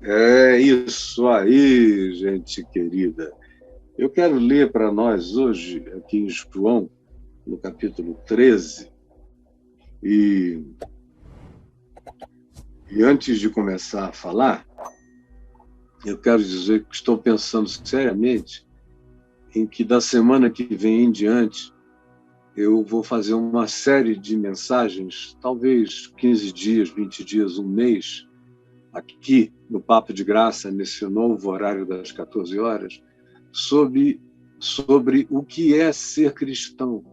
É isso aí, gente querida. Eu quero ler para nós hoje, aqui em João, no capítulo 13, e, e antes de começar a falar, eu quero dizer que estou pensando seriamente em que da semana que vem em diante eu vou fazer uma série de mensagens, talvez 15 dias, 20 dias, um mês, aqui no Papo de Graça, nesse novo horário das 14 horas, sobre, sobre o que é ser cristão.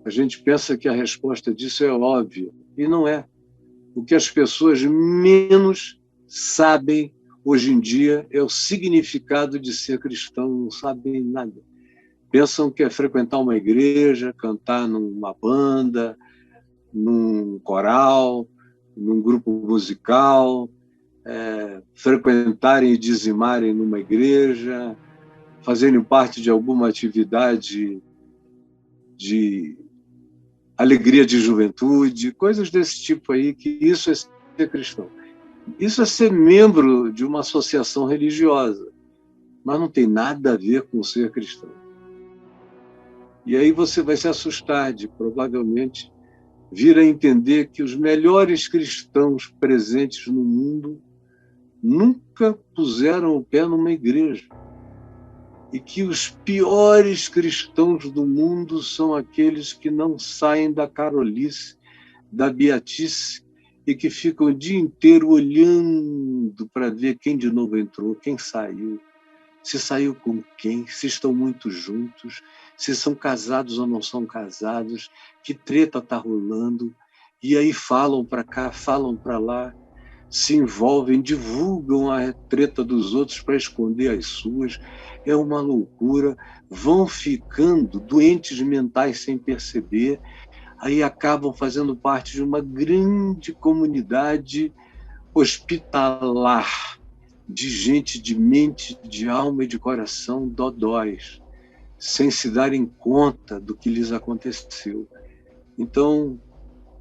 A gente pensa que a resposta disso é óbvia, e não é. O que as pessoas menos sabem hoje em dia é o significado de ser cristão, não sabem nada. Pensam que é frequentar uma igreja, cantar numa banda, num coral, num grupo musical, frequentarem e dizimarem numa igreja, fazerem parte de alguma atividade de alegria de juventude, coisas desse tipo aí, que isso é ser cristão. Isso é ser membro de uma associação religiosa, mas não tem nada a ver com ser cristão. E aí você vai se assustar de, provavelmente, vir a entender que os melhores cristãos presentes no mundo nunca puseram o pé numa igreja. E que os piores cristãos do mundo são aqueles que não saem da carolice, da beatice, e que ficam o dia inteiro olhando para ver quem de novo entrou, quem saiu, se saiu com quem, se estão muito juntos, se são casados ou não são casados, que treta está rolando, e aí falam para cá, falam para lá, se envolvem, divulgam a treta dos outros para esconder as suas. É uma loucura, vão ficando doentes mentais sem perceber, aí acabam fazendo parte de uma grande comunidade hospitalar, de gente de mente, de alma e de coração dodóis, sem se darem conta do que lhes aconteceu. Então,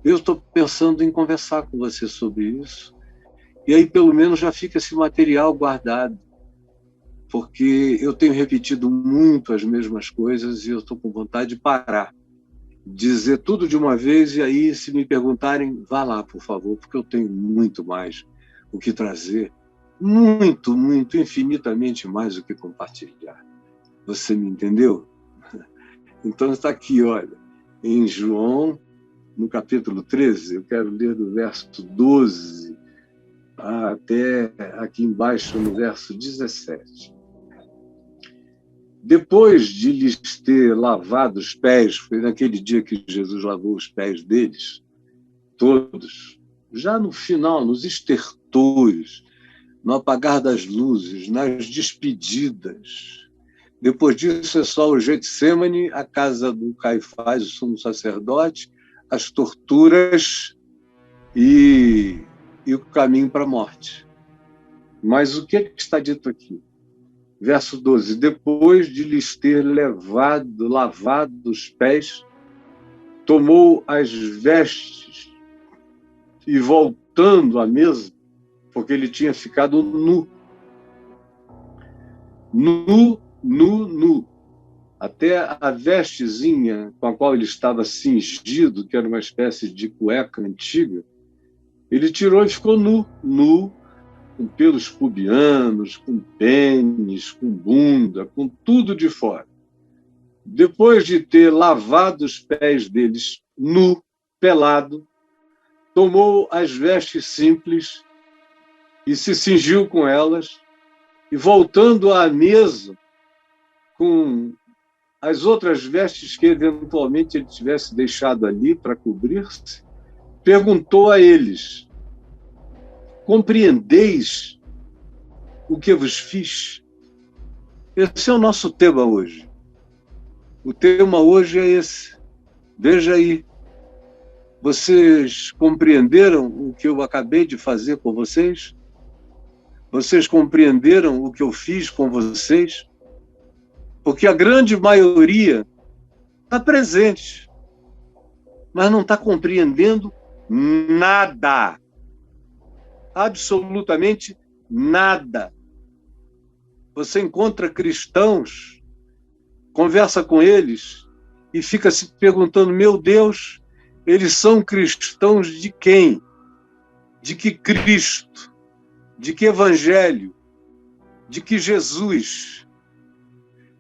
eu estou pensando em conversar com você sobre isso, e aí pelo menos já fica esse material guardado, porque eu tenho repetido muito as mesmas coisas e eu estou com vontade de parar, dizer tudo de uma vez, e aí, se me perguntarem, vá lá, por favor, porque eu tenho muito mais o que trazer, muito, muito, infinitamente mais o que compartilhar. Você me entendeu? Então está aqui, olha, em João, no capítulo 13, eu quero ler do verso 12 até aqui embaixo no verso 17. Depois de lhes ter lavado os pés, foi naquele dia que Jesus lavou os pés deles, todos, já no final, nos estertores, no apagar das luzes, nas despedidas. Depois disso é só o Getsemane, a casa do Caifás, o sumo sacerdote, as torturas e o caminho para a morte. Mas o que está dito aqui? Verso 12: depois de lhes ter lavado os pés, tomou as vestes e, voltando à mesa, porque ele tinha ficado nu, até a vestezinha com a qual ele estava cingido, que era uma espécie de cueca antiga, ele tirou e ficou nu, com pelos pubianos, com pênis, com bunda, com tudo de fora. Depois de ter lavado os pés deles nu, pelado, tomou as vestes simples e se cingiu com elas, e voltando à mesa com as outras vestes que eventualmente ele tivesse deixado ali para cobrir-se, perguntou a eles: compreendeis o que vos fiz? Esse é o nosso tema hoje. O tema hoje é esse. Veja aí. Vocês compreenderam o que eu acabei de fazer com vocês? Vocês compreenderam o que eu fiz com vocês? Porque a grande maioria está presente, mas não está compreendendo nada. Absolutamente Nada. Você encontra cristãos, conversa com eles e fica se perguntando, meu Deus, eles são cristãos de quem? De que Cristo? De que Evangelho? De que Jesus?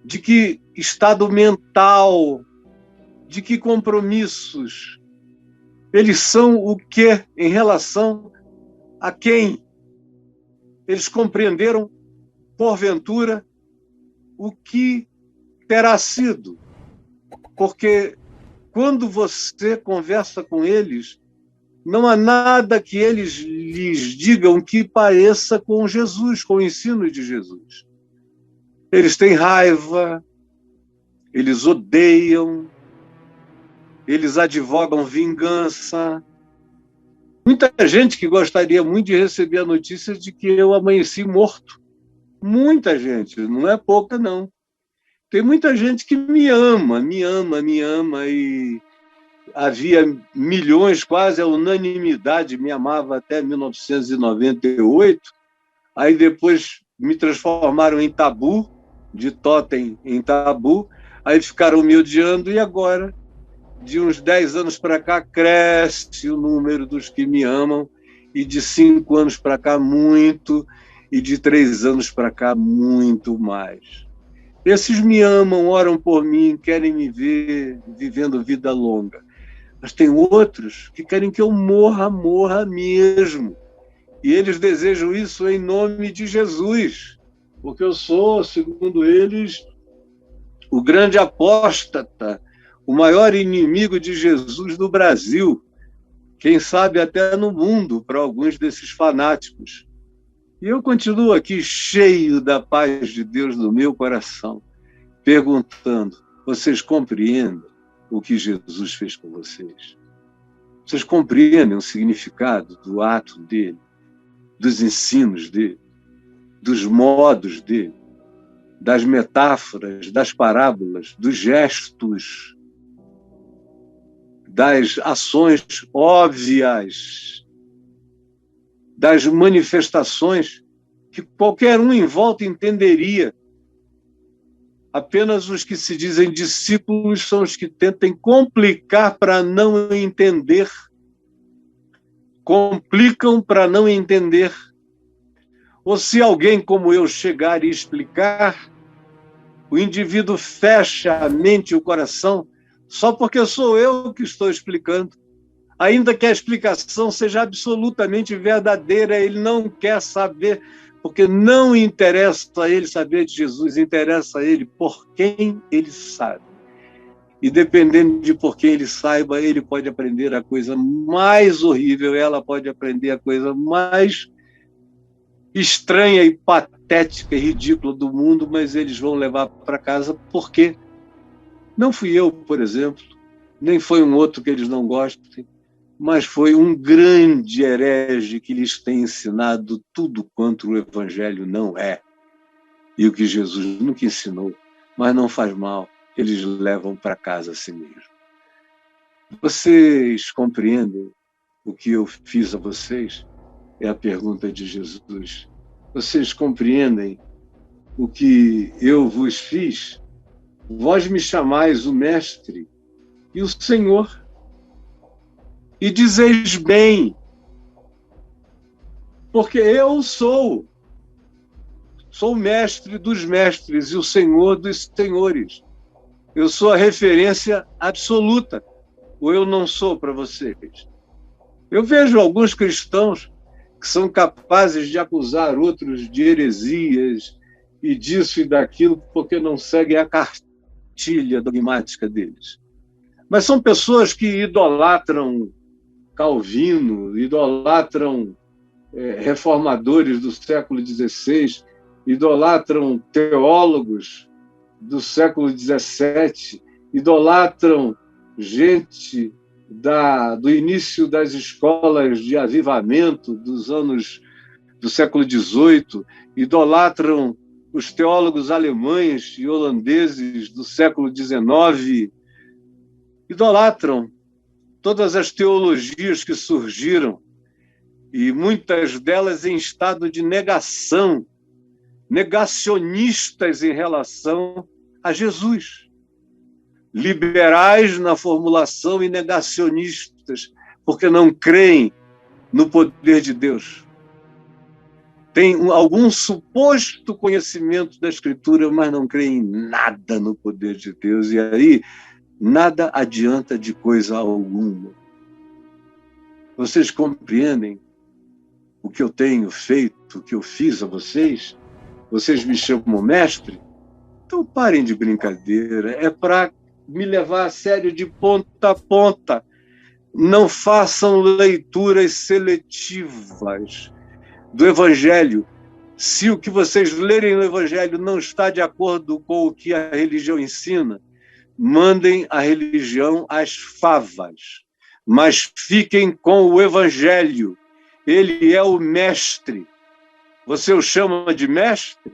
De que estado mental? De que compromissos? Eles são o quê em relação a quem? Eles compreenderam, porventura, o que terá sido. Porque quando você conversa com eles, não há nada que eles lhes digam que pareça com Jesus, com o ensino de Jesus. Eles têm raiva, eles odeiam, eles advogam vingança. Muita gente que gostaria muito de receber a notícia de que eu amanheci morto. Muita gente, não é pouca, não. Tem muita gente que me ama, e havia milhões, quase a unanimidade me amava até 1998. Aí depois me transformaram em tabu, de totem em tabu, aí ficaram me odiando, e agora, de uns 10 anos para cá, cresce o número dos que me amam, e de 5 anos para cá, muito, e de 3 anos para cá, muito mais. Esses me amam, oram por mim, querem me ver vivendo vida longa. Mas tem outros que querem que eu morra mesmo. E eles desejam isso em nome de Jesus, porque eu sou, segundo eles, o grande apóstata, o maior inimigo de Jesus do Brasil, quem sabe até no mundo, para alguns desses fanáticos. E eu continuo aqui cheio da paz de Deus no meu coração, perguntando, vocês compreendem o que Jesus fez com vocês? Vocês compreendem o significado do ato dele, dos ensinos dele, dos modos dele, das metáforas, das parábolas, dos gestos, das ações óbvias, das manifestações que qualquer um em volta entenderia? Apenas os que se dizem discípulos são os que tentam complicar para não entender. Complicam para não entender. Ou se alguém como eu chegar e explicar, o indivíduo fecha a mente e o coração só porque sou eu que estou explicando. Ainda que a explicação seja absolutamente verdadeira, ele não quer saber, porque não interessa a ele saber de Jesus, interessa a ele por quem ele sabe. E dependendo de por quem ele saiba, ele pode aprender a coisa mais horrível, ela pode aprender a coisa mais estranha e patética e ridícula do mundo, mas eles vão levar para casa porque não fui eu, por exemplo, nem foi um outro que eles não gostem, mas foi um grande herege que lhes tem ensinado tudo quanto o Evangelho não é. E o que Jesus nunca ensinou, mas não faz mal, eles levam para casa a si mesmo. Vocês compreendem o que eu fiz a vocês? É a pergunta de Jesus. Vocês compreendem o que eu vos fiz? Vós me chamais o Mestre e o Senhor. E dizeis bem, porque eu sou o mestre dos mestres e o senhor dos senhores. Eu sou a referência absoluta, ou eu não sou para vocês. Eu vejo alguns cristãos que são capazes de acusar outros de heresias e disso e daquilo porque não seguem a cartilha dogmática deles. Mas são pessoas que idolatram Calvino, idolatram reformadores do século XVI, idolatram teólogos do século XVII, idolatram gente do início das escolas de avivamento do século XVIII, idolatram os teólogos alemães e holandeses do século XIX, idolatram todas as teologias que surgiram e muitas delas em estado de negação, negacionistas em relação a Jesus. Liberais na formulação e negacionistas, porque não creem no poder de Deus. Tem algum suposto conhecimento da Escritura, mas não creem em nada no poder de Deus. E aí, nada adianta de coisa alguma. Vocês compreendem o que eu tenho feito, o que eu fiz a vocês? Vocês me chamam mestre? Então parem de brincadeira. É para me levar a sério de ponta a ponta. Não façam leituras seletivas do Evangelho. Se o que vocês lerem no Evangelho não está de acordo com o que a religião ensina, mandem a religião às favas, mas fiquem com o Evangelho. Ele é o mestre. Você o chama de mestre?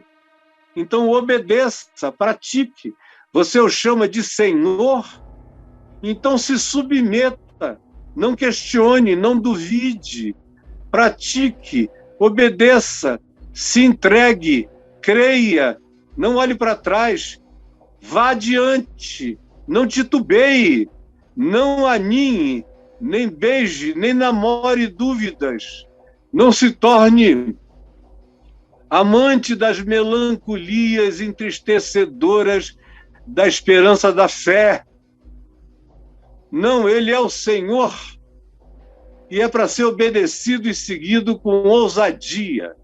Então obedeça, pratique. Você o chama de Senhor? Então se submeta, não questione, não duvide, pratique, obedeça, se entregue, creia, não olhe para trás, vá adiante, não titubeie, não aninhe, nem beije, nem namore dúvidas, não se torne amante das melancolias entristecedoras da esperança da fé. Não, ele é o Senhor e é para ser obedecido e seguido com ousadia.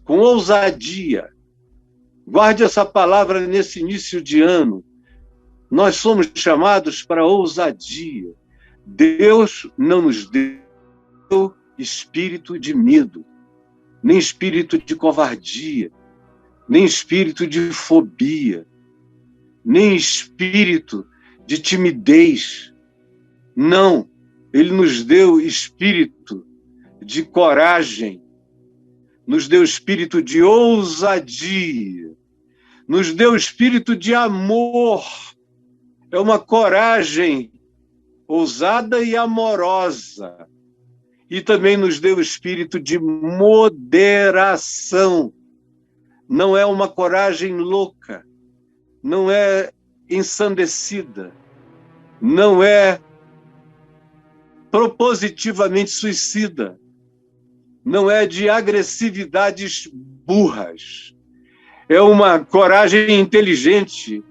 Com ousadia. Guarde essa palavra nesse início de ano. Nós somos chamados para ousadia. Deus não nos deu espírito de medo, nem espírito de covardia, nem espírito de fobia, nem espírito de timidez. Não, ele nos deu espírito de coragem, nos deu espírito de ousadia, nos deu espírito de amor. É uma coragem ousada e amorosa. E também nos deu espírito de moderação. Não é uma coragem louca, não é ensandecida, não é propositivamente suicida, não é de agressividades burras. É uma coragem inteligente,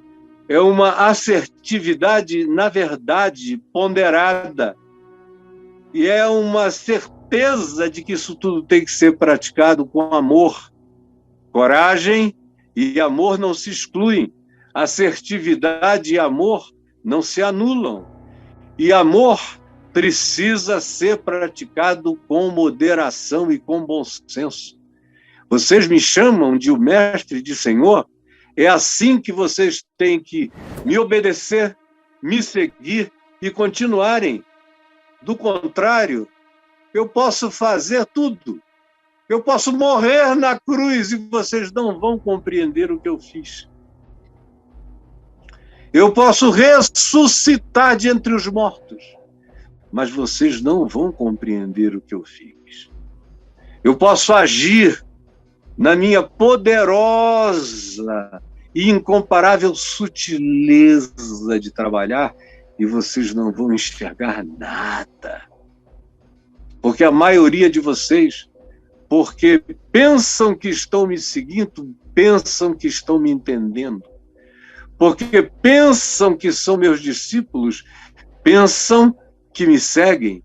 é uma assertividade, na verdade, ponderada. E é uma certeza de que isso tudo tem que ser praticado com amor. Coragem e amor não se excluem. Assertividade e amor não se anulam. E amor precisa ser praticado com moderação e com bom senso. Vocês me chamam de o mestre, de Senhor? É assim que vocês têm que me obedecer, me seguir e continuarem. Do contrário, eu posso fazer tudo. Eu posso morrer na cruz e vocês não vão compreender o que eu fiz. Eu posso ressuscitar de entre os mortos, mas vocês não vão compreender o que eu fiz. Eu posso agir na minha poderosa e incomparável sutileza de trabalhar e vocês não vão enxergar nada. Porque a maioria de vocês, porque pensam que estão me seguindo, pensam que estão me entendendo. Porque pensam que são meus discípulos, pensam que me seguem.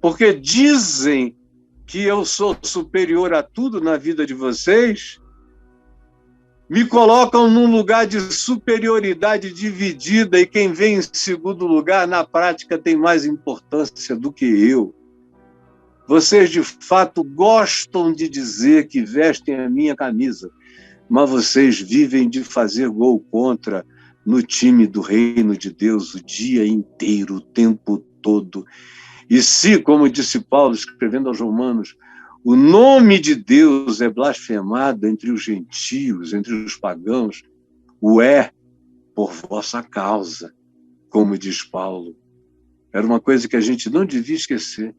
Porque dizem que eu sou superior a tudo na vida de vocês, me colocam num lugar de superioridade dividida e quem vem em segundo lugar, na prática, tem mais importância do que eu. Vocês, de fato, gostam de dizer que vestem a minha camisa, mas vocês vivem de fazer gol contra no time do reino de Deus o dia inteiro, o tempo todo. E se, como disse Paulo, escrevendo aos Romanos, o nome de Deus é blasfemado entre os gentios, entre os pagãos, o é por vossa causa, como diz Paulo. Era uma coisa que a gente não devia esquecer.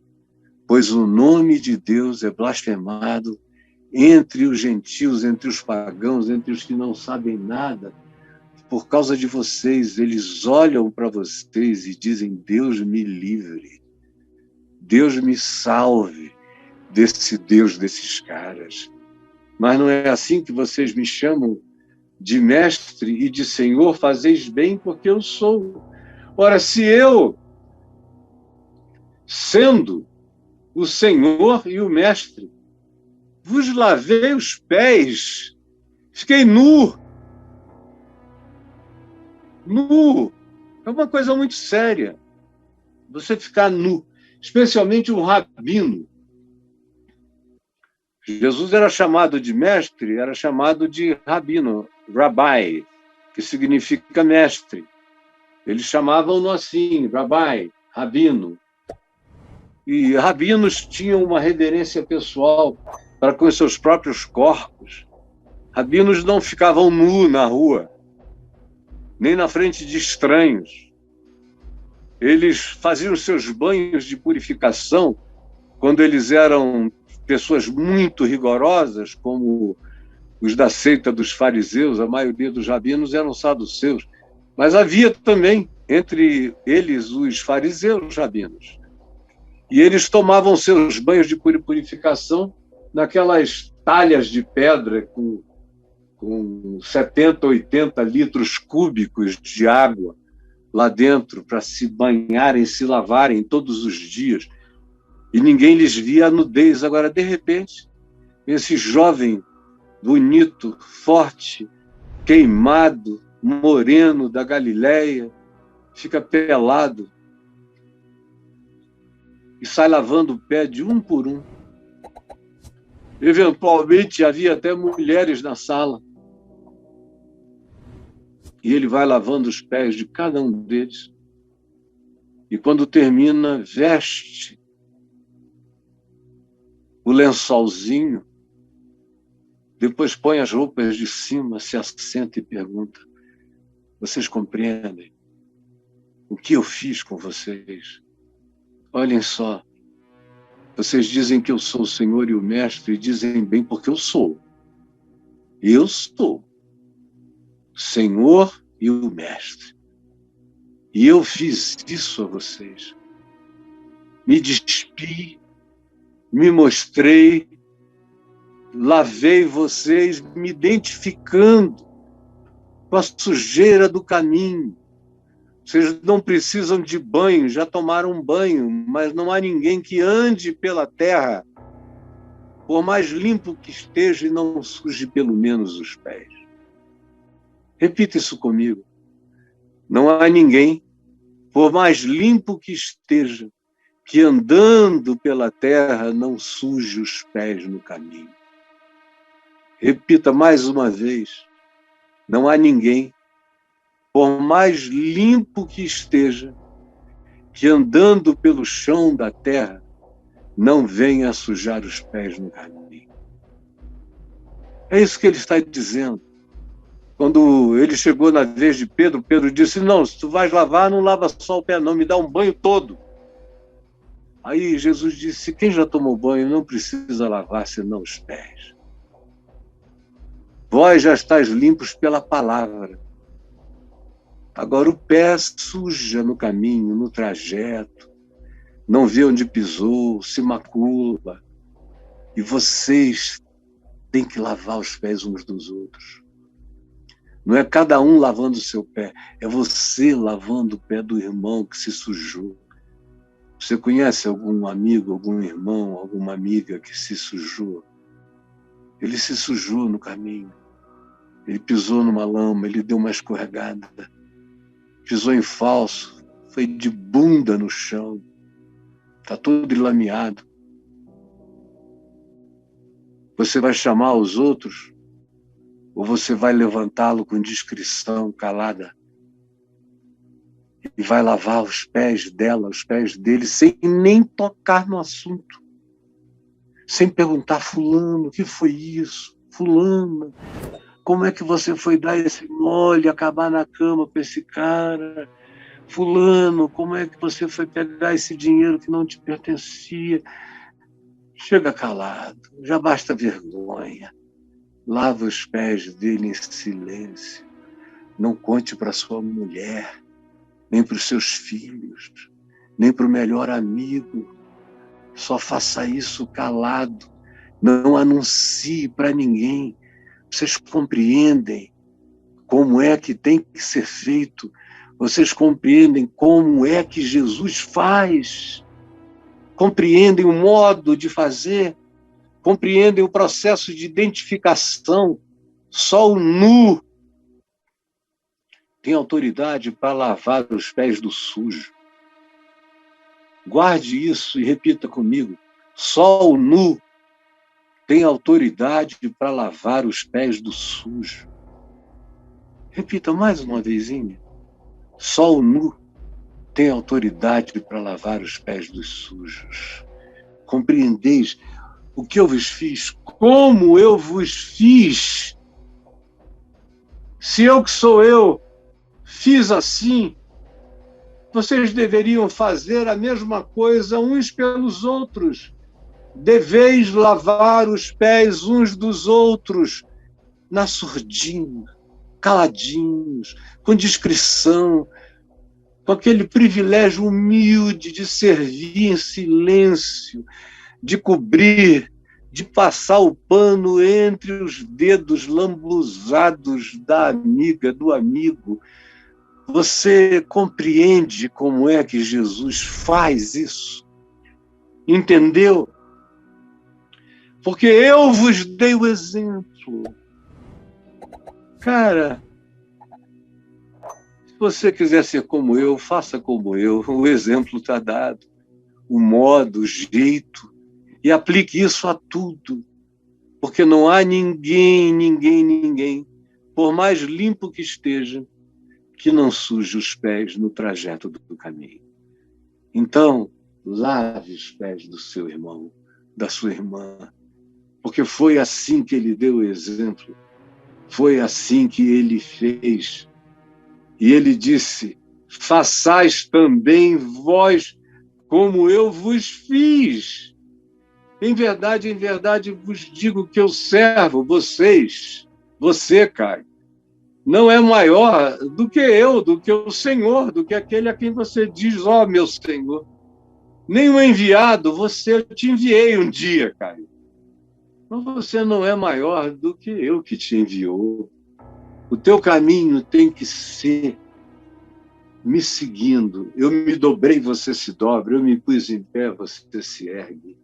pois o nome de Deus é blasfemado entre os gentios, entre os pagãos, entre os que não sabem nada. Por causa de vocês, eles olham para vocês e dizem: Deus me livre, Deus me salve desse Deus desses caras. Mas não é assim que vocês me chamam de mestre e de senhor? Fazeis bem, porque eu sou. Ora, se eu, sendo o senhor e o mestre, vos lavei os pés, fiquei nu. Nu é uma coisa muito séria, você ficar nu, especialmente um rabino. Jesus era chamado de mestre, era chamado de rabino, rabbi, que significa mestre. Eles chamavam-no assim, rabbi, rabino. E rabinos tinham uma reverência pessoal para com os seus próprios corpos. Rabinos não ficavam nus na rua, nem na frente de estranhos. Eles faziam seus banhos de purificação quando eles eram pessoas muito rigorosas, como os da seita dos fariseus. A maioria dos rabinos eram saduceus. Mas havia também entre eles os fariseus rabinos. E eles tomavam seus banhos de purificação naquelas talhas de pedra com 70, 80 litros cúbicos de água lá dentro para se banharem, se lavarem todos os dias. E ninguém lhes via a nudez. Agora, de repente, esse jovem bonito, forte, queimado, moreno da Galileia, fica pelado e sai lavando o pé de um por um. Eventualmente, havia até mulheres na sala. E ele vai lavando os pés de cada um deles. E quando termina, veste o lençolzinho, depois põe as roupas de cima, se assenta e pergunta: vocês compreendem o que eu fiz com vocês? Olhem só, vocês dizem que eu sou o Senhor e o Mestre, e dizem bem, porque eu sou. Eu sou o Senhor e o Mestre. E eu fiz isso a vocês. Me despi, me mostrei, lavei vocês, me identificando com a sujeira do caminho. Vocês não precisam de banho, já tomaram um banho, mas não há ninguém que ande pela terra, por mais limpo que esteja, e não suje pelo menos os pés. Repita isso comigo. Não há ninguém, por mais limpo que esteja, que andando pela terra não suje os pés no caminho. Repita mais uma vez. Não há ninguém, por mais limpo que esteja, que andando pelo chão da terra não venha a sujar os pés no caminho. É isso que ele está dizendo. Quando ele chegou na vez de Pedro, Pedro disse: não, se tu vais lavar, não lava só o pé não, me dá um banho todo. Aí Jesus disse: quem já tomou banho não precisa lavar senão os pés. Vós já estáis limpos pela palavra. Agora o pé suja no caminho, no trajeto, não vê onde pisou, se macula. E vocês têm que lavar os pés uns dos outros. Não é cada um lavando o seu pé, é você lavando o pé do irmão que se sujou. Você conhece algum amigo, algum irmão, alguma amiga que se sujou? Ele se sujou no caminho. Ele pisou numa lama, ele deu uma escorregada, pisou em falso, foi de bunda no chão, está todo enlameado. Você vai chamar os outros ou você vai levantá-lo com discrição, calada, e vai lavar os pés dela, os pés dele, sem nem tocar no assunto, sem perguntar: fulano, o que foi isso? Fulana, como é que você foi dar esse mole, acabar na cama com esse cara? Fulano, como é que você foi pegar esse dinheiro que não te pertencia Chega calado, já basta vergonha. Lava os pés dele em silêncio. Não conte para sua mulher, nem para os seus filhos, nem para o melhor amigo. Só faça isso calado. Não anuncie para ninguém. Vocês compreendem como é que tem que ser feito? Vocês compreendem como é que Jesus faz? Compreendem o modo de fazer? Compreendem o processo de identificação? Só o nu tem autoridade para lavar os pés do sujo. Guarde isso e repita comigo. Só o nu tem autoridade para lavar os pés do sujo. Repita mais uma vezinha. Só o nu tem autoridade para lavar os pés dos sujos. Compreendeis o que eu vos fiz? Como eu vos fiz? Se eu que sou eu fiz assim, vocês deveriam fazer a mesma coisa uns pelos outros. Deveis lavar os pés uns dos outros, na surdina, caladinhos, com discrição, com aquele privilégio humilde de servir em silêncio, de cobrir, de passar o pano entre os dedos lambuzados da amiga, do amigo. Você compreende como é que Jesus faz isso? Entendeu? Porque eu vos dei o exemplo. Cara, se você quiser ser como eu, faça como eu. O exemplo está dado. O modo, o jeito. E aplique isso a tudo. Porque não há ninguém, por mais limpo que esteja, que não suje os pés no trajeto do caminho. Então, lave os pés do seu irmão, da sua irmã, porque foi assim que ele deu o exemplo, foi assim que ele fez. E ele disse, façais também vós como eu vos fiz. Em verdade, vos digo que eu servo vocês, você, Caio, não é maior do que eu, do que o Senhor, do que aquele a quem você diz, ó, meu Senhor. Nem o enviado, eu te enviei um dia, Caio. Mas você não é maior do que eu que te enviou. O teu caminho tem que ser me seguindo. Eu me dobrei, você se dobra. Eu me pus em pé, você se ergue.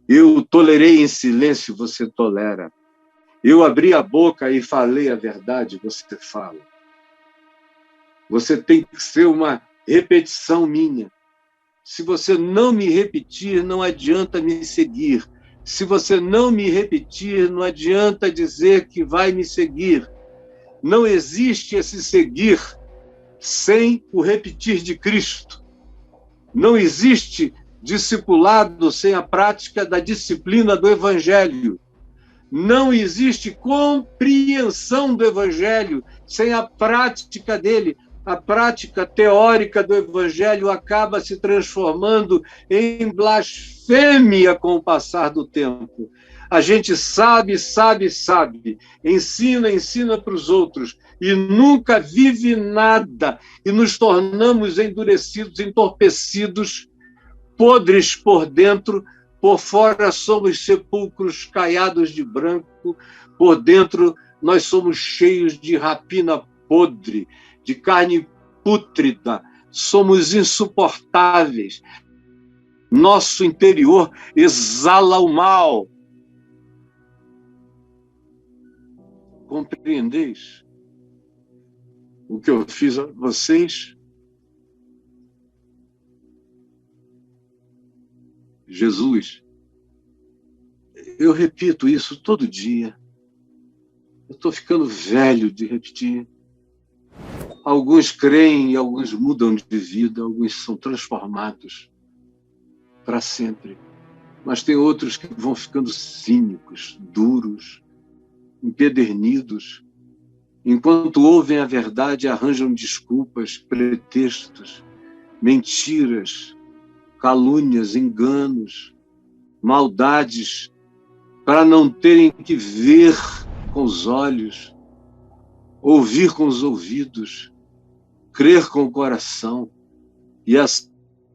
Eu tolerei em silêncio, você tolera. Eu abri a boca e falei a verdade, você fala. Você tem que ser uma repetição minha. Se você não me repetir, não adianta me seguir. Se você não me repetir, não adianta dizer que vai me seguir. Não existe esse seguir sem o repetir de Cristo. Não existe discipulado sem a prática da disciplina do Evangelho. Não existe compreensão do Evangelho sem a prática dele. A prática teórica do Evangelho acaba se transformando em blasfêmia com o passar do tempo. A gente sabe, ensina para os outros e nunca vive nada e nos tornamos endurecidos, entorpecidos, podres por dentro, por fora somos sepulcros caiados de branco, por dentro nós somos cheios de rapina podre, de carne pútrida, somos insuportáveis. Nosso interior exala o mal. Compreendeis o que eu fiz a vocês? Jesus, eu repito isso todo dia. Eu estou ficando velho de repetir. Alguns creem e alguns mudam de vida, alguns são transformados para sempre. Mas tem outros que vão ficando cínicos, duros, empedernidos. Enquanto ouvem a verdade, arranjam desculpas, pretextos, mentiras, calúnias, enganos. maldades, para não terem que ver com os olhos, ouvir com os ouvidos, crer com o coração e a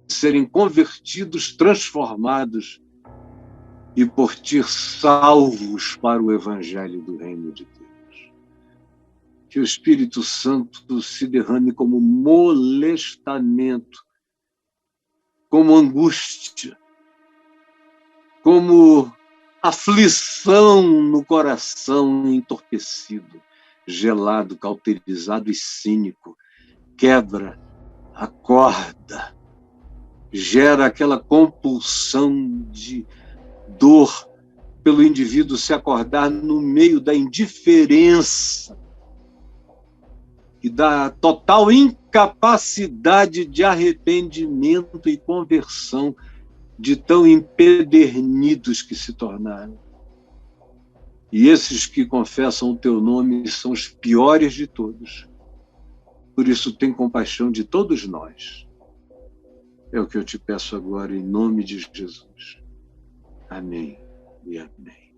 serem convertidos, transformados e por ti salvos para o Evangelho do Reino de Deus. Que o Espírito Santo se derrame como molestamento, como angústia, como aflição no coração entorpecido, gelado, cauterizado e cínico. Quebra, acorda, gera aquela compulsão de dor pelo indivíduo se acordar no meio da indiferença e da total incapacidade de arrependimento e conversão de tão empedernidos que se tornaram. E esses que confessam o teu nome são os piores de todos. Por isso, tem compaixão de todos nós. É o que eu te peço agora, em nome de Jesus. Amém e amém.